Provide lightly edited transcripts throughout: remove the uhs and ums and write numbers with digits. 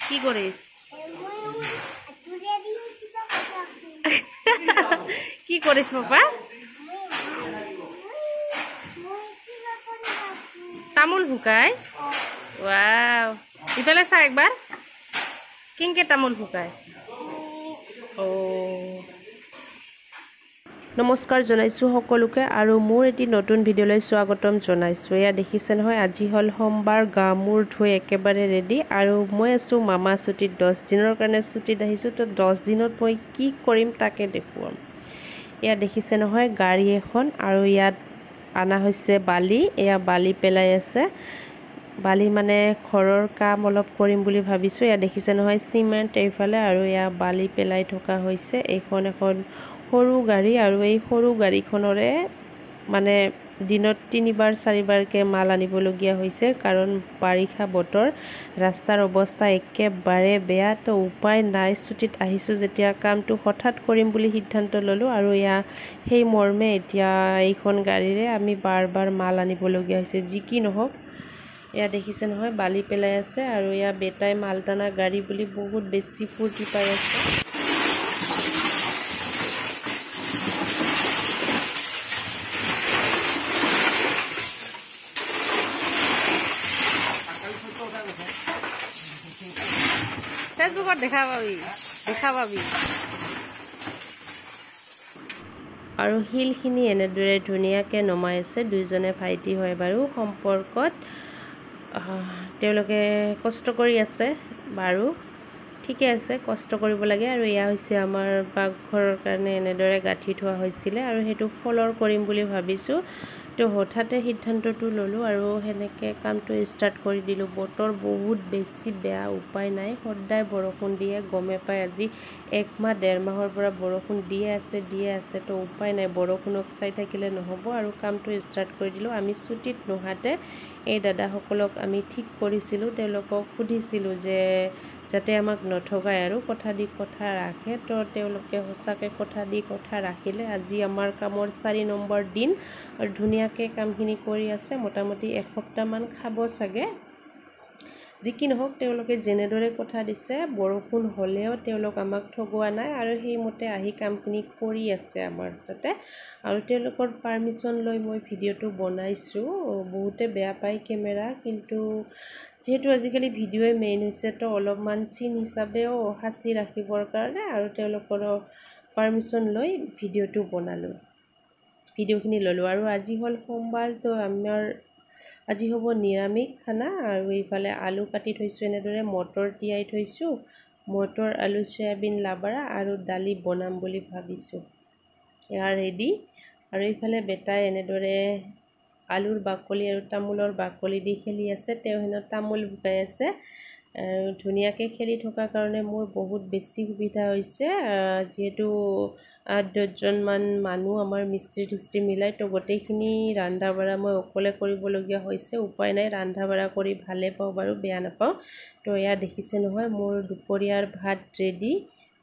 কি কৰিছ কি কৰিছ পাপা তামোল ভুকাই ওয়াও ইফালে চা একবাৰ কিংকে তামোল ভুকাই নমস্কাৰ জনাইছো সকলোকে আৰু মোৰ এটি নতুন ভিডিঅ'লৈ স্বাগতম জনাইছো। এয়া দেখিছে নহয় আজি হল সোমবাৰ গা মূৰ ধুই একেবাৰে ৰেডি আৰু মই আছো মামা ছুটিত 10 দিনৰ কাৰণে ছুটিত আহিছো। তো 10 দিনত মই কি কৰিম তাকে দেখুৱাম। এয়া দেখিছে নহয় গাড়ী এখন আৰু ইয়াত আনা হৈছে বালি। এয়া বালি পেলাই আছে বালি মানে ঘৰৰ কাম অলপ কৰিম বুলি ভাবিছো। এয়া দেখিছে নহয় সিমেন্ট এইফালে আৰু এয়া বালি পেলাই থকা হৈছে। এখন সৰু গাড়ী আৰু এই সৰু গাড়ীখনৰে মানে দিনত 3বাৰ 4বাৰকে মাল আনিবলগীয়া হৈছে কাৰণ বাৰিষা বতৰ ৰাস্তাৰ অৱস্থা একেবাৰে বেয়া। তো উপায় নাই ছুটিত আহিছো যেতিয়া কামটো হঠাৎ কৰিম বুলি সিদ্ধান্ত ললো আৰু এয়া সেই মৰ্মে এতিয়া এইখন গাড়ীৰে আমি বাৰ মাল আনিবলগীয়া হৈছে। যি কি নহওক এয়া দেখিছে নহয় বালি পেলাই আছে আৰু এয়া বেটাই মাল টানা গাড়ী বুলি বহুত বেছি ফূৰ্তি পাই আছে। ফেসবুকত দেখা পাবি আৰু শিলখিনি এনেদৰে ধুনীয়াকৈ নমাই আছে। দুইজনে ভাইটি হয় বাৰু সম্পৰ্কত তেওঁলোকে কষ্ট কৰি আছে বাৰু ঠিকে আছে কষ্ট কৰিব লাগে। আৰু এয়া হৈছে আমাৰ পাকঘৰৰ কাৰণে এনেদৰে গাঁঠি থোৱা হৈছিলে আৰু সেইটো ফলৰ কৰিম বুলি ভাবিছোঁ। তো হঠাতে সিদ্ধান্তটো ল'লোঁ আৰু সেনেকৈ কামটো ষ্টাৰ্ট কৰি দিলোঁ। বতৰ বহুত বেছি বেয়া উপায় নাই সদায় বৰষুণ দিয়ে গমে পায়। আজি 1 মাহ 1.5 মাহৰ পৰা বৰষুণ দিয়ে আছে তো উপায় নাই বৰষুণক চাই থাকিলে নহ'ব আৰু কামটো ষ্টাৰ্ট কৰি দিলোঁ। আমি ছুটিত নোহাতে এই দাদাসকলক আমি ঠিক কৰিছিলোঁ। তেওঁলোকক সুধিছিলোঁ যে যাতে আমাক নঠগায় আৰু কথা দি কথা ৰাখে। তো তেওঁলোকে সঁচাকৈ কথা দি কথা ৰাখিলে। আজি আমাৰ কামৰ 4 নম্বৰ দিন আৰু ধুনীয়াকৈ কামখিনি কৰি আছে। মোটামুটি এসপ্তাহমান খাব চাগে। যি কি নহওক তেওঁলোকে যেনেদৰে কথা দিছে বৰষুণ হ'লেও তেওঁলোক আমাক ঠগোৱা নাই আৰু সেইমতে আহি কামখিনি কৰি আছে আমাৰ তাতে। আৰু তেওঁলোকৰ পাৰ্মিশ্যন লৈ মই ভিডিঅ'টো বনাইছোঁ। বহুতে বেয়া পায় কেমেৰা কিন্তু যিহেতু আজিকালি ভিডিঅ'ই মেইন হৈছে তো অলপমান চিন হিচাপেও সাঁচি ৰাখিবৰ কাৰণে আৰু তেওঁলোকৰ পাৰ্মিশ্যন লৈ ভিডিঅ'টো বনালোঁ ভিডিঅ'খিনি ল'লোঁ। আৰু আজি হ'ল সোমবাৰ তো আমাৰ আজি হ'ব নিৰামিষ খানা। আৰু এইফালে আলু কাটি থৈছোঁ এনেদৰে মটৰ তিয়াই থৈছোঁ। মটৰ আলু চয়াবিন লাবৰা আৰু দালি বনাম বুলি ভাবিছোঁ। এয়া ৰেডি আৰু এইফালে বেটাই এনেদৰে আলুৰ বাকলি আৰু তামোলৰ বাকলি দি খেলি আছে। তেওঁ হেনো তামোল ভুকাই আছে আৰু ধুনীয়াকৈ খেলি থকাৰ কাৰণে মোৰ বহুত বেছি সুবিধা হৈছে। যিহেতু 8-10জনমান মানুহ আমাৰ মিস্ত্ৰী মিলাই তো গোটেইখিনি ৰন্ধা বঢ়া মই অকলে কৰিবলগীয়া হৈছে। উপায় নাই ৰন্ধা বঢ়া কৰি ভালে পাওঁ বাৰু বেয়া নাপাওঁ। তো এয়া দেখিছে নহয় মোৰ দুপৰীয়াৰ ভাত ৰেডি।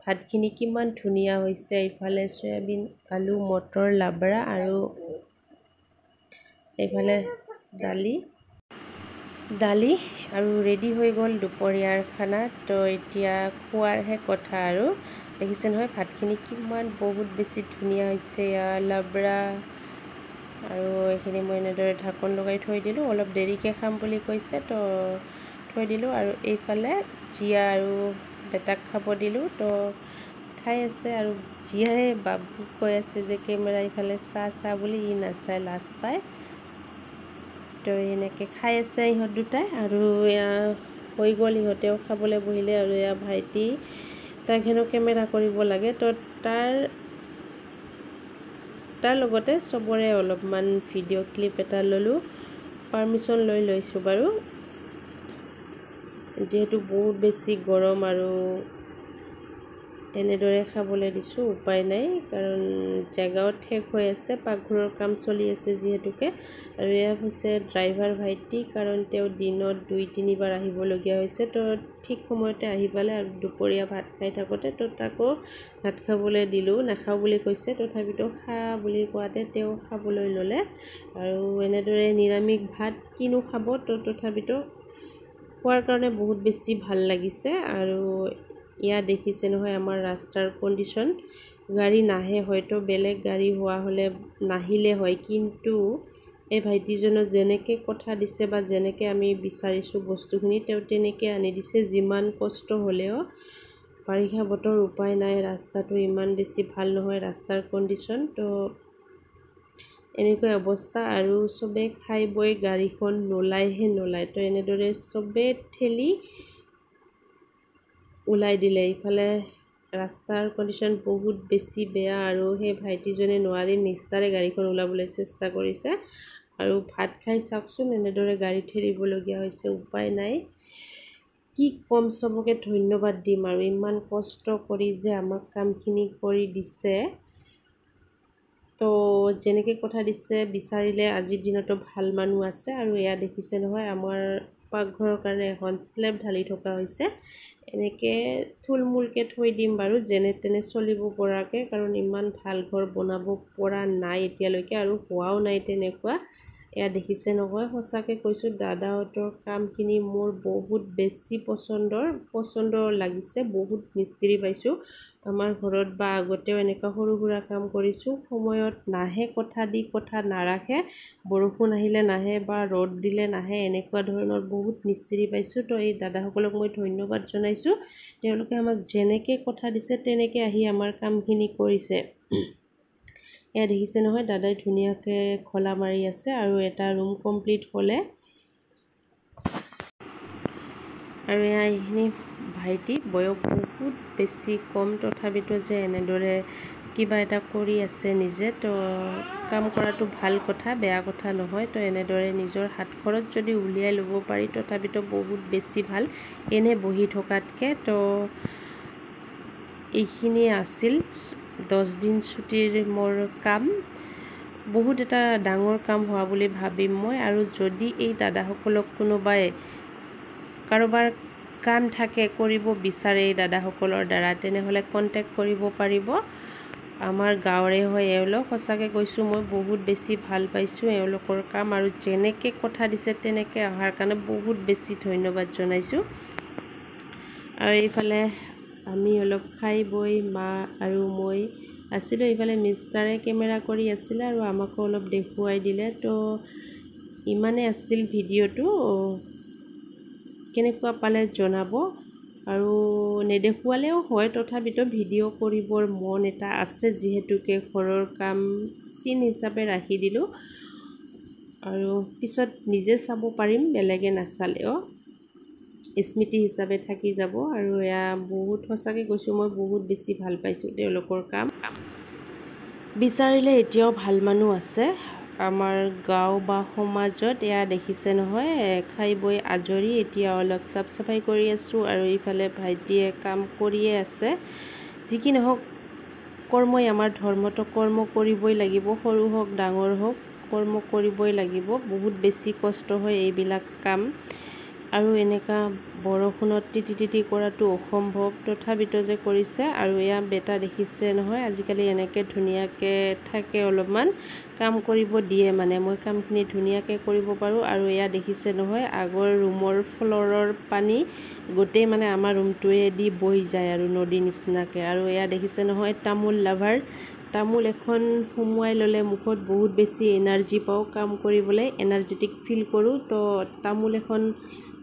ভাতখিনি কিমান ধুনীয়া হৈছে। এইফালে চয়াবিন আলু মটৰ লাবৰা আৰু এইফালে দালি আৰু ৰেডি হৈ গ'ল দুপৰীয়াৰ খানা। তো এতিয়া খোৱাৰহে কথা আৰু দেখিছে নহয় ভাতখিনি কিমান বহুত বেছি ধুনীয়া হৈছে। লাবৰা আৰু এইখিনি মই এনেদৰে ঢাকন লগাই থৈ দিলোঁ। অলপ দেৰিকৈ খাম বুলি কৈছে তো থৈ দিলোঁ। আৰু এইফালে জিয়া আৰু বেটাক খাব দিলোঁ তো খাই আছে। আৰু জিয়াই বাবুক কৈ আছে যে কেমেৰা ইফালে চা বুলি ই নাচাই লাজ পায়। তো এনেকৈ খাই আছে ইহঁত দুটাই আৰু এয়া হৈ গ'ল ইহঁতেও খাবলৈ বহিলে। আৰু এয়া ভাইটি তাক হেনো কেমেৰা কৰিব লাগে তো তাৰ লগতে চবৰে অলপমান ভিডিঅ' ক্লিপ এটা ল'লোঁ। পাৰ্মিশ্যন লৈছোঁ বাৰু যিহেতু বহুত বেছি গৰম আৰু এনেদৰে খাবলৈ দিছোঁ। উপায় নাই কাৰণ জেগাও ঠেক হৈ আছে পাকঘৰৰ কাম চলি আছে যিহেতুকে। আৰু এয়া হৈছে ড্ৰাইভাৰ ভাইটি কাৰণ তেওঁ দিনত 2-3 বাৰ আহিবলগীয়া হৈছে। তো ঠিক সময়তে আহি পালে আৰু দুপৰীয়া ভাত খাই থাকোঁতে তো তাকো ভাত খাবলৈ দিলোঁ। নাখাওঁ বুলি কৈছে তথাপিতো খা বুলি কোৱাতে তেওঁ খাবলৈ ল'লে। আৰু এনেদৰে নিৰামিষ ভাত কিনো খাব তো তথাপিতো খোৱাৰ কাৰণে বহুত বেছি ভাল লাগিছে। আৰু ইয়াত দেখিছে নহয় আমাৰ ৰাস্তাৰ কণ্ডিশ্যন, গাড়ী নাহে, হয়তো বেলেগ গাড়ী হোৱা হ'লে নাহিলে হয়, কিন্তু এই ভাইটিজনক যেনেকৈ কথা দিছে বা যেনেকৈ আমি বিচাৰিছোঁ বস্তুখিনি তেওঁ তেনেকৈ আনি দিছে। যিমান কষ্ট হ'লেও বাৰিষা বতৰ উপায় নাই, ৰাস্তাটো ইমান বেছি ভাল নহয় ৰাস্তাৰ কণ্ডিশ্যন। তো এনেকুৱা অৱস্থা, আৰু চবে খাই বৈ গাড়ীখন নোলায়। তো এনেদৰে চবে ঠেলি ওলাই দিলে। ইফালে ৰাস্তাৰ কণ্ডিশ্যন বহুত বেছি বেয়া, আৰু সেই ভাইটিজনে নোৱাৰি মিষ্টাৰে গাড়ীখন ওলাবলৈ চেষ্টা কৰিছে। আৰু ভাত খাই চাওকচোন, এনেদৰে গাড়ী ঠেলিবলগীয়া হৈছে, উপায় নাই। কি ক'ম, চবকে ধন্যবাদ দিম আৰু ইমান কষ্ট কৰি যে আমাক কামখিনি কৰি দিছে। তো যেনেকৈ কথা দিছে বিচাৰিলে আজিৰ দিনতো ভাল মানুহ আছে। আৰু এয়া দেখিছে নহয় আমাৰ পাকঘৰৰ কাৰণে এখন স্লেব ঢালি থকা হৈছে। এনেকৈ থুলমূলকৈ থৈ দিম বাৰু, যেনে তেনে চলিব পৰাকৈ, কাৰণ ইমান ভাল ঘৰ বনাব পৰা নাই এতিয়ালৈকে, আৰু হোৱাও নাই তেনেকুৱা। এয়া দেখিছে নহয়, সঁচাকৈ কৈছোঁ দাদাহঁতৰ কামখিনি মোৰ বহুত বেছি পচন্দৰ লাগিছে। বহুত মিস্ত্ৰী পাইছোঁ আমাৰ ঘৰত, বা আগতেও এনেকুৱা সৰু সুৰা কাম কৰিছোঁ। সময়ত নাহে, কথা দি কথা নাৰাখে, বৰষুণ আহিলে নাহে বা ৰ'দ দিলে নাহে, এনেকুৱা ধৰণৰ বহুত মিস্ত্ৰী পাইছোঁ। তো এই দাদাসকলক মই ধন্যবাদ জনাইছোঁ। তেওঁলোকে আমাক যেনেকৈ কথা দিছে তেনেকৈ আহি আমাৰ কামখিনি কৰিছে। এয়া দেখিছে নহয় দাদাই ধুনীয়াকৈ খলা মাৰি আছে, আৰু এটা ৰুম কমপ্লিট হ'লে। আৰু এয়া এইখিনি ভাইটি, বয়স বহুত বেছি কম, তথাপিতো যে এনেদৰে কিবা এটা কৰি আছে নিজে। তো কাম কৰাটো ভাল কথা, বেয়া কথা নহয়। তো এনেদৰে নিজৰ হাত খৰচ যদি উলিয়াই ল'ব পাৰি তথাপিতো বহুত বেছি ভাল, এনে বহি থকাতকৈ। তো এইখিনি আছিল 10 দিন ছুটিৰ মোৰ কাম। বহুত এটা ডাঙৰ কাম হোৱা বুলি ভাবিম মই। আৰু যদি এই দাদাসকলক কোনোবাই কাৰোবাৰ কাম থাকে কৰিব বিচাৰে এই দাদাসকলৰ দ্বাৰা, তেনেহ'লে কণ্টেক্ট কৰিব পাৰিব। আমাৰ গাঁৱৰে হয় এওঁলোক। সঁচাকৈ কৈছোঁ মই বহুত বেছি ভাল পাইছোঁ এওঁলোকৰ কাম, আৰু যেনেকৈ কথা দিছে তেনেকৈ অহাৰ কাৰণে বহুত বেছি ধন্যবাদ জনাইছোঁ। আৰু এইফালে আমি অলপ খাই বৈ মা আৰু মই আছিলোঁ। এইফালে মিষ্টাৰে কেমেৰা কৰি আছিলে আৰু আমাকো অলপ দেখুৱাই দিলে। তো ইমানেই আছিল ভিডিঅ'টো, কেনেকুৱা পালে জনাব। আৰু নেদেখুৱালেও হয়, তথাপিতো ভিডিঅ' কৰিবৰ মন এটা আছে, যিহেতুকে ঘৰৰ কাম চিন হিচাপে ৰাখি দিলোঁ। আৰু পিছত নিজে চাব পাৰিম, বেলেগে নাচালেও স্মৃতি হিচাপে থাকি যাব। আৰু এয়া বহুত, সঁচাকৈ কৈছোঁ মই বহুত বেছি ভাল পাইছোঁ তেওঁলোকৰ কাম। বিচাৰিলে এতিয়াও ভাল মানুহ আছে আমাৰ গাঁও বা সমাজত। এয়া দেখিছে নহয়, খাই বৈ আজৰি, এতিয়া অলপ চাফ চাফাই কৰি আছোঁ। আৰু ইফালে ভাইটিয়ে কাম কৰিয়ে আছে। যি কি নহওক, কৰ্মই আমাৰ ধৰ্মটো, কৰ্ম কৰিবই লাগিব, সৰু হওক ডাঙৰ হওক, কৰ্ম কৰিবই লাগিব। বহুত বেছি কষ্ট হয় এইবিলাক কাম, আৰু এনেকুৱা বৰষুণত তিতি কৰাটো অসম্ভৱ, তথাপিতো যে কৰিছে। আৰু এয়া বেটা দেখিছে নহয়, আজিকালি এনেকৈ ধুনীয়াকৈ থাকে, অলপমান কাম কৰিব দিয়ে, মানে মই কামখিনি ধুনীয়াকৈ কৰিব পাৰোঁ। আৰু এয়া দেখিছে নহয়, আগৰ ৰুমৰ ফ্ল'ৰৰ পানী গোটেই মানে আমাৰ ৰুমটোৱেদি বৈ যায় আৰু নদীৰ নিচিনাকৈ। আৰু এয়া দেখিছে নহয়, তামোল লাভাৰ, তামোল এখন সুমুৱাই ল'লে মুখত বহুত বেছি এনাৰ্জি পাওঁ, কাম কৰিবলৈ এনাৰ্জেটিক ফিল কৰোঁ। তো তামোল এখন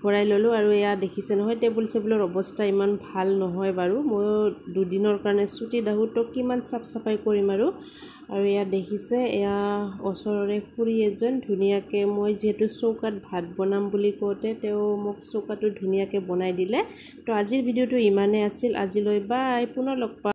ভৰাই ল'লোঁ। আৰু এয়া দেখিছে নহয়, টেবুল চেবুলৰ অৱস্থা ইমান ভাল নহয় বাৰু, ময়ো দুদিনৰ কাৰণে ছুটীত আহোঁ, তো কিমান চাফ চাফাই কৰিম আৰু এয়া দেখিছে, এয়া ওচৰৰে খুৰী এজন ধুনীয়াকৈ, মই যিহেতু চৌকাত ভাত বনাম বুলি কওঁতে তেওঁ মোক চৌকাটো ধুনীয়াকৈ বনাই দিলে। তো আজিৰ ভিডিঅ'টো ইমানেই আছিল, আজিলৈ বাই, পুনৰ লগ পাম।